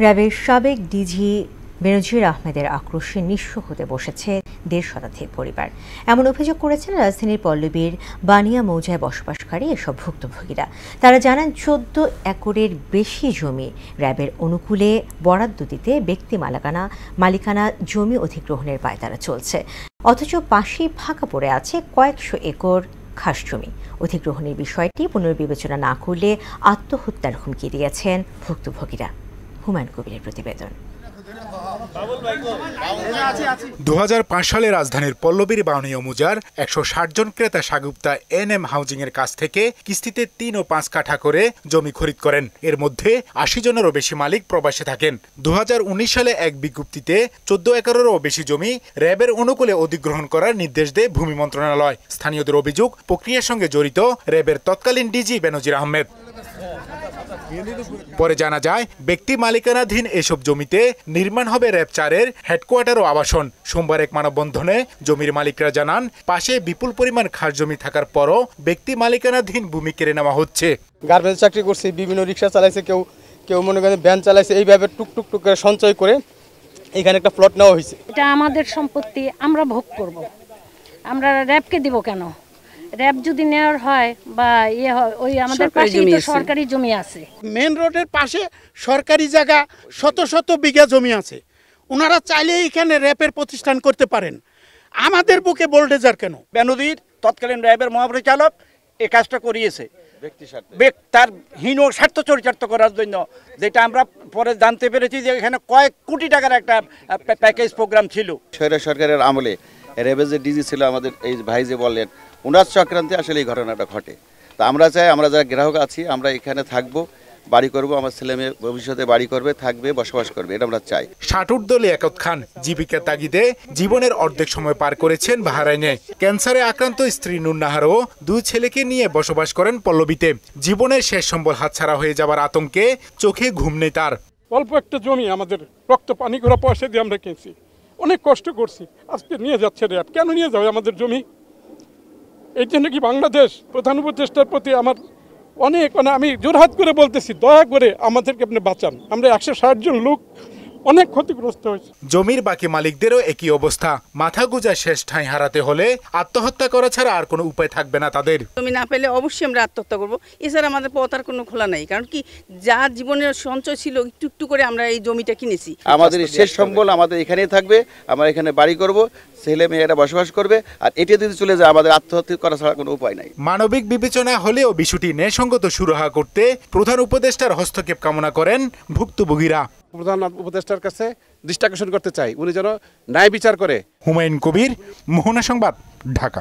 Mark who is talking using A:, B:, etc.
A: র্যাবের সাবেক ডিজি বেনজির আহমেদের আক্রোশে নিঃস্ব হতে বসেছে ১.৫ শতাধিক পরিবার। এমন অভিযোগ করেছেন রাজধানীর পল্লবীর বানিয়া মৌজায় বসবাসকারী এসব ভুক্তভোগীরা। তারা জানান ১৪ একরের বেশি জমি র্যাবের অনুকূলে বরাদ্দ দিতে ব্যক্তি মালিকানা জমি অধিগ্রহণের পায়তারা চলছে, অথচ পাশেই ফাঁকা পড়ে আছে কয়েকশো একর খাস জমি। অধিগ্রহণের বিষয়টি পুনর্বিবেচনা না করলে আত্মহত্যার হুমকি দিয়েছেন ভুক্তভোগীরা। হুমায়ুন কবিরের প্রতিবেদন।
B: ২০০৫ সালে রাজধানীর পল্লবীর বানিয়া মৌজার ১৬০ জন ক্রেতা সাগুপ্তা এনএম হাউজিং এর কাছ থেকে কিস্তিতে ৩ ও ৫ কাঠা করে জমি খরিদ করেন। এর মধ্যে ৮০ জনেরও বেশি মালিক প্রবাসে থাকেন। ২০১৯ সালে এক বিজ্ঞপ্তিতে ১৪ একরেরও বেশি জমি র্যাবের অনুকূলে অধিগ্রহণ করার নির্দেশ দেয় ভূমি মন্ত্রণালয়। স্থানীয়দের অভিযোগ, প্রক্রিয়ার সঙ্গে জড়িত র্যাবের তৎকালীন ডিজি বেনজির আহমেদ। পরে জানা যায়, ব্যক্তি মালিকানাধীন এসব জমিতে নির্মাণ হবে র্যাব ৪-এর হেডকোয়ার্টার ও আবাসন। সোমবার এক মানববন্ধনে জমির মালিকরা জানান, পাশে বিপুল পরিমাণ খাস জমি থাকার পরও ব্যক্তি মালিকানাধীন ভূমি কেড়ে নেওয়া হচ্ছে।
C: গার্মেন্টস চাকরি করছে, বিভিন্ন রিক্সা চালাইছে, কেউ মনে করেন ভ্যান চালাইছে, এইভাবে টুকটুক করে সঞ্চয় করে এখানে একটা প্লট নেওয়া হয়েছে।
D: এটা আমাদের সম্পত্তি, আমরা ভোগ করব, আমরা র্যাবকে দিব কেন? র্যাব যদি নেওয়ার হয় বা ওই আমাদের পাশে তো সরকারি জমি আছে।
E: মেন রোডের পাশে সরকারি জায়গা শত শত বিঘা জমি আছে। ওনারা চাইলে এখানে র্যাবের প্রতিষ্ঠান করতে পারেন। আমাদের বুকে বোল্ডেজার কেন?
F: বেনজির তৎকালীন র্যাবের মহাপরিচালক এই কাজটা করিয়েছে তার হীন স্বার্থ চরিতার্থ করার জন্য, যেটা আমরা পরে জানতে পেরেছি যে এখানে কয়েক কোটি টাকার একটা প্যাকেজ প্রোগ্রাম ছিল।
G: সরকারের আমলে র্যাবের যে ডিজি ছিল আমাদের এই ভাই যে বললেন, ওনার চক্রান্তে আসলে এই ঘটনাটা ঘটে। তো আমরা চাই, আমরা যারা গ্রাহক আছি, আমরা এখানে থাকবো, বাড়ি করব, আমার ছেলে মেয়ে ভবিষ্যতে বাড়ি করবে, থাকবে, বসবাস করবে, এটা আমরা চাই।
B: ষাটুর্দলী একত খান জীবিকার তাগিদে জীবনের অর্ধেক সময় পার করেছেন বাহরাইনে। ক্যান্সারে আক্রান্ত স্ত্রী নুন্নাহারও 2 ছেলেকে নিয়ে বসবাস করেন পল্লবীতে। জীবনের শেষ সম্বল হাতছাড়া হয়ে যাবার আতঙ্কে চোখে ঘুম নেই তার।
H: অল্প একটা জমি আমাদের রক্ত পানি করা পয়সা দিয়ে আমরা কিনছি, অনেক কষ্ট করছি, আজকে নিয়ে যাচ্ছে র্যাব। কেন নিয়ে যাবে আমাদের জমি? এই জন্য কি বাংলাদেশ প্রধান উপদেষ্টার প্রতি আমার অনেক আমি জোরহাত করে বলতেছি, দয়া করে আমাদেরকে আপনি বাঁচান। আমরা ১৬০ জন লোক অনেক ক্ষতিগ্রস্ত হয়েছে।
B: জমির বাকি মালিকদেরও একই অবস্থা। মাথা গুঁজা শেষ ঠাঁই হারাতে হলে আত্মহত্যা করা ছাড়া আর কোনো উপায় থাকবে না তাদের।
I: জমি না পেলে অবশ্যই আমরা আত্মহত্যা করবো, এছাড়া আমাদের পথ আর কোনো খোলা নাই। কারণ কি, যার জীবনের সঞ্চয় ছিল একটু একটু করে আমরা এই জমিটা কিনেছি।
G: আমাদের শেষ সম্বল আমাদের এখানেই থাকবে, আমরা এখানে বাড়ি করব, ছেলে মেয়েরা বসবাস করবে, আর এটা যদি চলে যায় আমাদের আত্মহত্যা করা ছাড়া কোনো উপায় নাই।
B: মানবিক বিবেচনা হলেও বিষয়টি ন্যায়সঙ্গত সুরাহা করতে প্রধান উপদেষ্টার হস্তক্ষেপ কামনা করেন ভুক্তভোগীরা।
J: প্রধান উপদেষ্টার কাছে দৃষ্টি আকর্ষণ করতে চাই, উনি যেন ন্যায় বিচার করে।
B: হুমায়ুন কবির, মোহনা সংবাদ, ঢাকা।